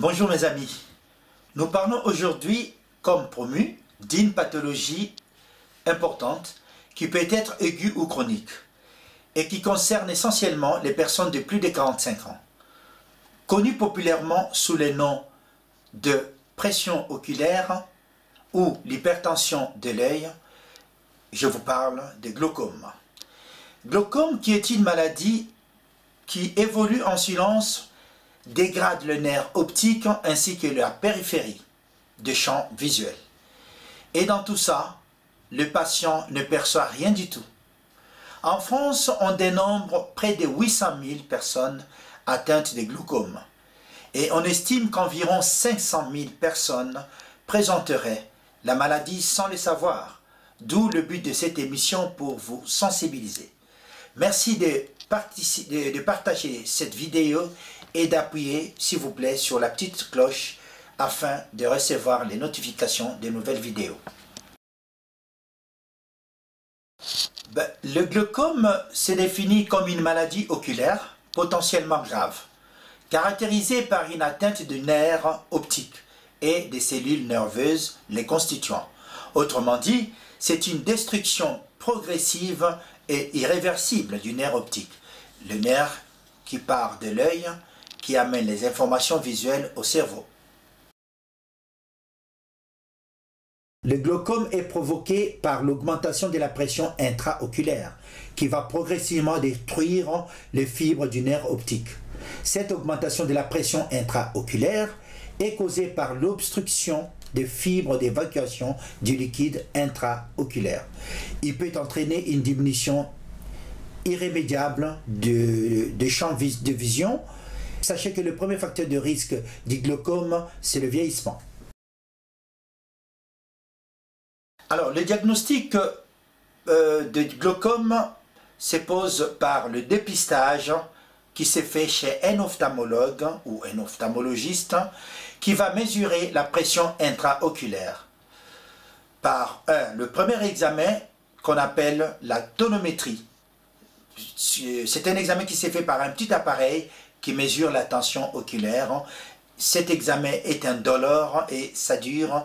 Bonjour mes amis, nous parlons aujourd'hui, comme promu, d'une pathologie importante qui peut être aiguë ou chronique et qui concerne essentiellement les personnes de plus de 45 ans. Connue populairement sous le nom de pression oculaire ou l'hypertension de l'œil, je vous parle de glaucome. Glaucome qui est une maladie qui évolue en silence, dégrade le nerf optique ainsi que la périphérie du champ visuel. Et dans tout ça, le patient ne perçoit rien du tout. En France, on dénombre près de 800 000 personnes atteintes de glaucome et on estime qu'environ 500 000 personnes présenteraient la maladie sans le savoir, d'où le but de cette émission pour vous sensibiliser. Merci de partager cette vidéo et d'appuyer, s'il vous plaît, sur la petite cloche afin de recevoir les notifications des nouvelles vidéos. Le glaucome se définit comme une maladie oculaire potentiellement grave, caractérisée par une atteinte du nerf optique et des cellules nerveuses les constituant. Autrement dit, c'est une destruction progressive et irréversible du nerf optique, le nerf qui part de l'œil, qui amène les informations visuelles au cerveau. Le glaucome est provoqué par l'augmentation de la pression intraoculaire, qui va progressivement détruire les fibres du nerf optique. Cette augmentation de la pression intraoculaire est causée par l'obstruction des fibres d'évacuation du liquide intraoculaire. Il peut entraîner une diminution irrémédiable de champ de vision. Sachez que le premier facteur de risque du glaucome, c'est le vieillissement. Alors, le diagnostic de glaucome se pose par le dépistage qui se fait chez un ophtalmologue ou un ophtalmologiste qui va mesurer la pression intraoculaire par le premier examen qu'on appelle la tonométrie. C'est un examen qui se fait par un petit appareil qui mesure la tension oculaire. Cet examen est indolore et ça dure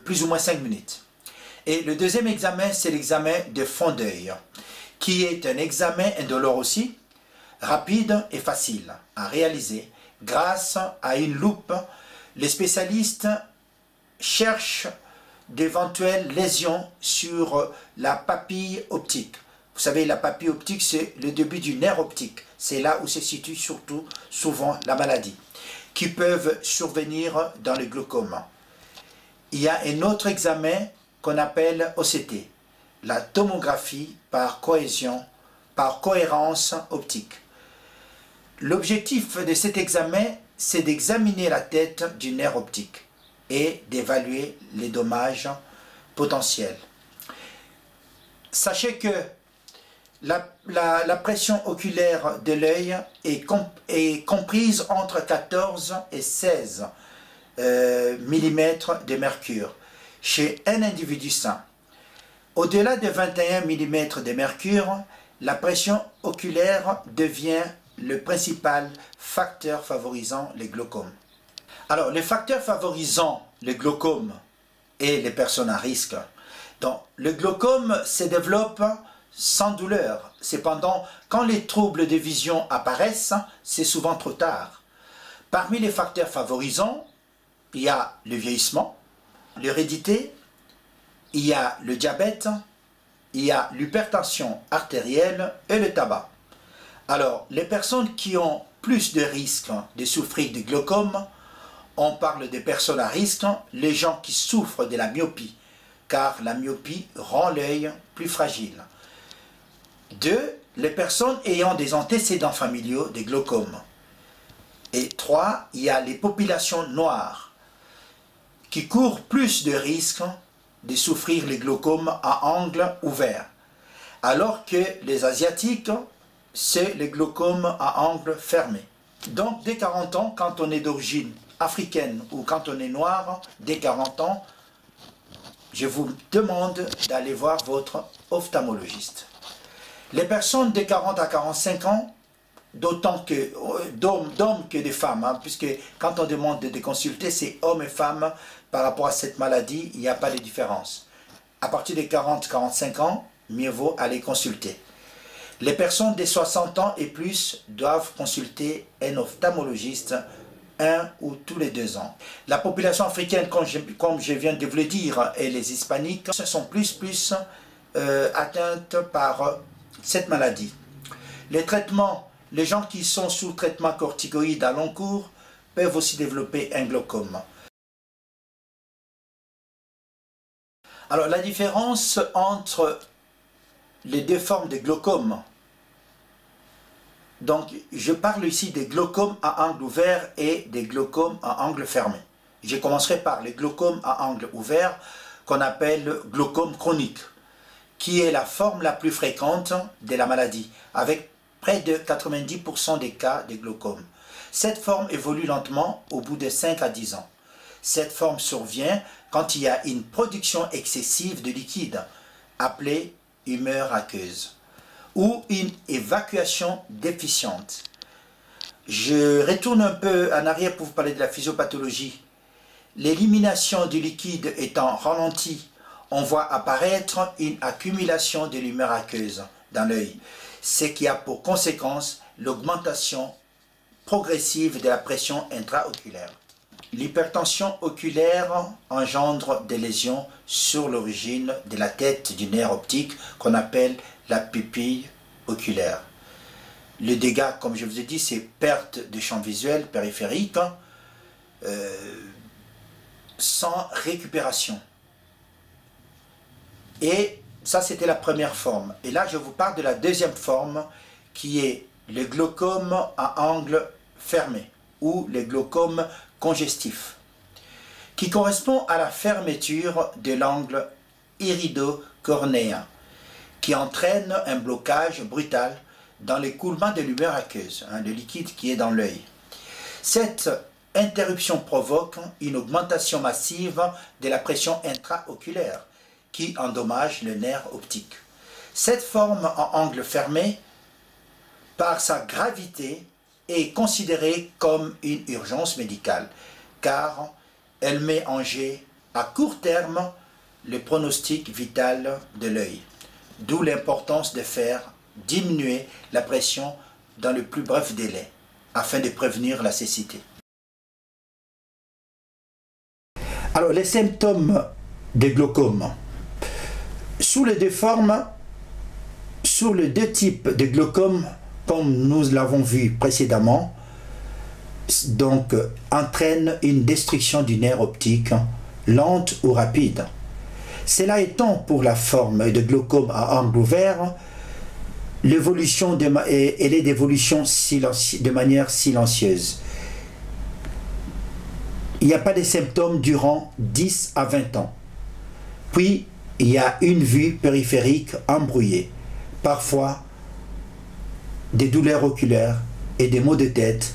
plus ou moins 5 minutes. Et le deuxième examen, c'est l'examen de fond d'œil, qui est un examen indolore aussi, rapide et facile à réaliser. Grâce à une loupe, les spécialistes cherchent d'éventuelles lésions sur la papille optique. Vous savez, la papille optique, c'est le début du nerf optique. C'est là où se situe surtout, souvent, la maladie, qui peuvent survenir dans le glaucome. Il y a un autre examen qu'on appelle OCT, la tomographie par cohérence optique. L'objectif de cet examen, c'est d'examiner la tête du nerf optique et d'évaluer les dommages potentiels. Sachez que la pression oculaire de l'œil est comprise entre 14 et 16 mm de mercure chez un individu sain. Au-delà de 21 mm de mercure, la pression oculaire devient le principal facteur favorisant les glaucomes. Alors, les facteurs favorisant le glaucome et les personnes à risque. Donc, le glaucome se développe sans douleur. Cependant, quand les troubles de vision apparaissent, c'est souvent trop tard. Parmi les facteurs favorisants, il y a le vieillissement, l'hérédité, il y a le diabète, il y a l'hypertension artérielle et le tabac. Alors, les personnes qui ont plus de risques de souffrir de glaucome, on parle des personnes à risque, les gens qui souffrent de la myopie, car la myopie rend l'œil plus fragile. 2. Les personnes ayant des antécédents familiaux de glaucome. Et 3. Il y a les populations noires qui courent plus de risques de souffrir les glaucomes à angle ouvert, alors que les asiatiques, c'est les glaucomes à angle fermé. Donc dès 40 ans, quand on est d'origine africaine ou quand on est noir, dès 40 ans, je vous demande d'aller voir votre ophtalmologiste. Les personnes de 40 à 45 ans d'autant que d'hommes que de femmes, hein, puisque quand on demande de consulter, c'est hommes et femmes par rapport à cette maladie, il n'y a pas de différence. À partir de 40-45 ans, mieux vaut aller consulter. Les personnes de 60 ans et plus doivent consulter un ophtalmologiste 1 ou tous les 2 ans. La population africaine, comme je viens de vous le dire, et les hispaniques sont plus atteintes par cette maladie. Les traitements, les gens qui sont sous traitement corticoïde à long cours peuvent aussi développer un glaucome. Alors la différence entre les deux formes de glaucome, donc je parle ici des glaucomes à angle ouvert et des glaucomes à angle fermé. Je commencerai par les glaucomes à angle ouvert qu'on appelle glaucome chronique, qui est la forme la plus fréquente de la maladie, avec près de 90% des cas de glaucome. Cette forme évolue lentement au bout de 5 à 10 ans. Cette forme survient quand il y a une production excessive de liquide, appelée humeur aqueuse, ou une évacuation déficiente. Je retourne un peu en arrière pour vous parler de la physiopathologie. L'élimination du liquide étant ralentie, on voit apparaître une accumulation de l'humeur aqueuse dans l'œil, ce qui a pour conséquence l'augmentation progressive de la pression intraoculaire. L'hypertension oculaire engendre des lésions sur l'origine de la tête du nerf optique qu'on appelle la pupille oculaire. Le dégât, comme je vous ai dit, c'est perte de champ visuel périphérique sans récupération. Et ça, c'était la première forme. Et là, je vous parle de la deuxième forme qui est le glaucome à angle fermé ou le glaucome congestif, qui correspond à la fermeture de l'angle irido-cornéen, qui entraîne un blocage brutal dans l'écoulement de l'humeur aqueuse, le liquide qui est dans l'œil. Cette interruption provoque une augmentation massive de la pression intraoculaire, qui endommage le nerf optique. Cette forme en angle fermé, par sa gravité, est considérée comme une urgence médicale, car elle met en jeu à court terme le pronostic vital de l'œil. D'où l'importance de faire diminuer la pression dans le plus bref délai, afin de prévenir la cécité. Alors, les symptômes des glaucomes. Sous les deux formes, sous les deux types de glaucome, comme nous l'avons vu précédemment, donc entraîne une destruction du nerf optique, lente ou rapide. Cela étant pour la forme de glaucome à angle ouvert, l'évolution elle est d'évolution de manière silencieuse. Il n'y a pas de symptômes durant 10 à 20 ans. Puis, il y a une vue périphérique embrouillée, parfois des douleurs oculaires et des maux de tête.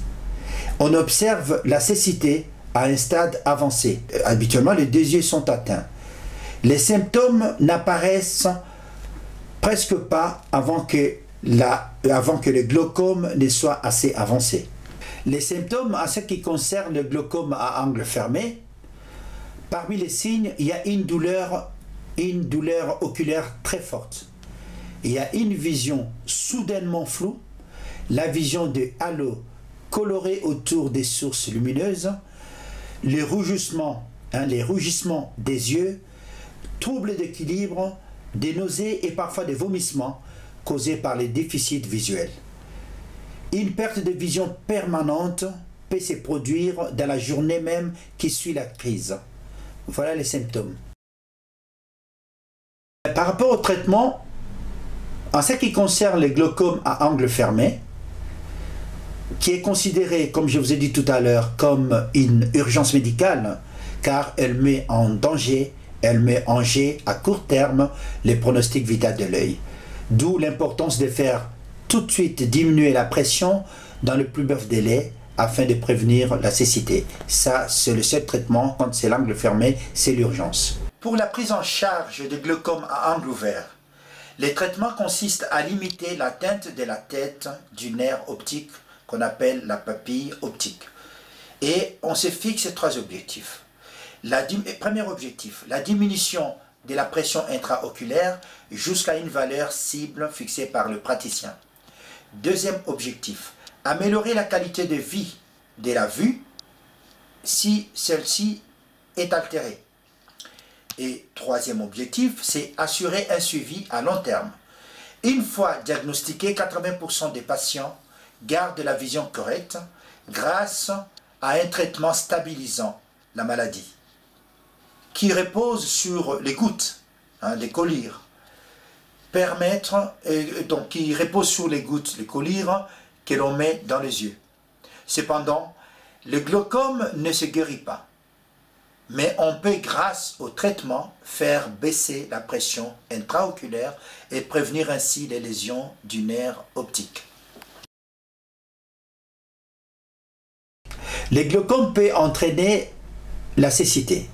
On observe la cécité à un stade avancé. Habituellement, les deux yeux sont atteints. Les symptômes n'apparaissent presque pas avant que le glaucome ne soit assez avancé. Les symptômes en ce qui concerne le glaucome à angle fermé, parmi les signes, il y a une douleur oculaire très forte. Il y a une vision soudainement floue, la vision de halos colorés autour des sources lumineuses, les rougissements des yeux, troubles d'équilibre, des nausées et parfois des vomissements causés par les déficits visuels. Une perte de vision permanente peut se produire dans la journée même qui suit la crise. Voilà les symptômes. Par rapport au traitement, en ce qui concerne le glaucome à angle fermé, qui est considéré, comme je vous ai dit tout à l'heure, comme une urgence médicale, car elle met en jeu à court terme les pronostics vitaux de l'œil. D'où l'importance de faire tout de suite diminuer la pression dans le plus bref délai afin de prévenir la cécité. Ça, c'est le seul traitement quand c'est l'angle fermé, c'est l'urgence. Pour la prise en charge de glaucome à angle ouvert, Les traitements consistent à limiter l'atteinte de la tête du nerf optique qu'on appelle la papille optique. Et on se fixe 3 objectifs. Premier objectif, la diminution de la pression intraoculaire jusqu'à une valeur cible fixée par le praticien. Deuxième objectif, améliorer la qualité de vie de la vue si celle-ci est altérée. Et troisième objectif, c'est assurer un suivi à long terme. Une fois diagnostiqué, 80% des patients gardent la vision correcte grâce à un traitement stabilisant la maladie, qui repose sur les gouttes, les collyres, qui repose sur les gouttes, les collyres que l'on met dans les yeux. Cependant, le glaucome ne se guérit pas, mais on peut, grâce au traitement, faire baisser la pression intraoculaire et prévenir ainsi les lésions du nerf optique. Le glaucome peut entraîner la cécité,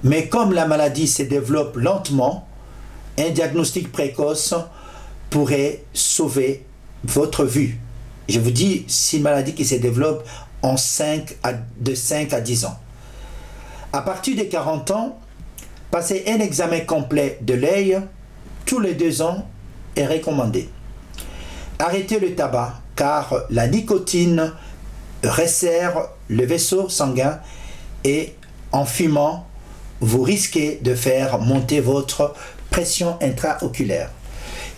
mais comme la maladie se développe lentement, un diagnostic précoce pourrait sauver votre vue. Je vous dis, c'est une maladie qui se développe de 5 à 10 ans. À partir de 40 ans, passer un examen complet de l'œil tous les 2 ans est recommandé. Arrêtez le tabac car la nicotine resserre le vaisseau sanguin et en fumant, vous risquez de faire monter votre pression intraoculaire.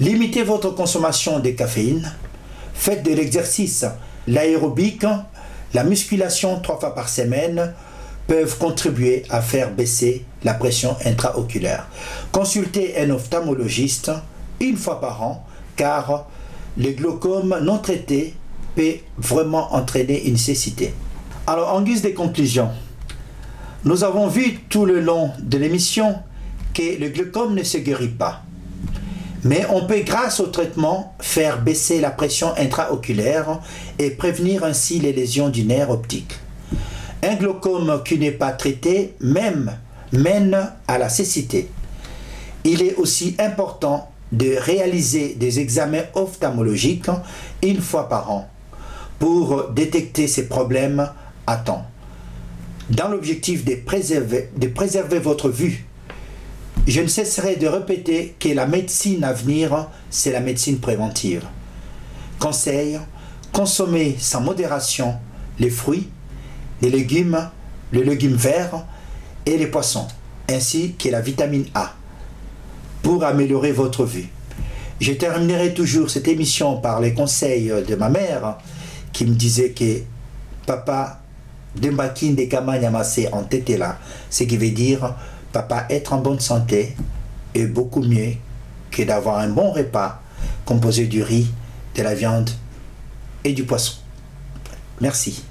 Limitez votre consommation de caféine. Faites de l'exercice. L'aérobic, la musculation 3 fois par semaine peuvent contribuer à faire baisser la pression intraoculaire. Consultez un ophtalmologiste 1 fois par an car le glaucome non traité peut vraiment entraîner une cécité. Alors, en guise de conclusion, nous avons vu tout le long de l'émission que le glaucome ne se guérit pas. Mais on peut, grâce au traitement, faire baisser la pression intraoculaire et prévenir ainsi les lésions du nerf optique. Un glaucome qui n'est pas traité même mène à la cécité. Il est aussi important de réaliser des examens ophtalmologiques 1 fois par an pour détecter ces problèmes à temps. Dans l'objectif de préserver votre vue, je ne cesserai de répéter que la médecine à venir, c'est la médecine préventive. Conseil, consommez sans modération les fruits, les légumes verts et les poissons, ainsi que la vitamine A, pour améliorer votre vue. Je terminerai toujours cette émission par les conseils de ma mère, qui me disait que papa, Dembakin de Kamanyamase en tétela, ce qui veut dire papa, être en bonne santé est beaucoup mieux que d'avoir un bon repas composé du riz, de la viande et du poisson. Merci.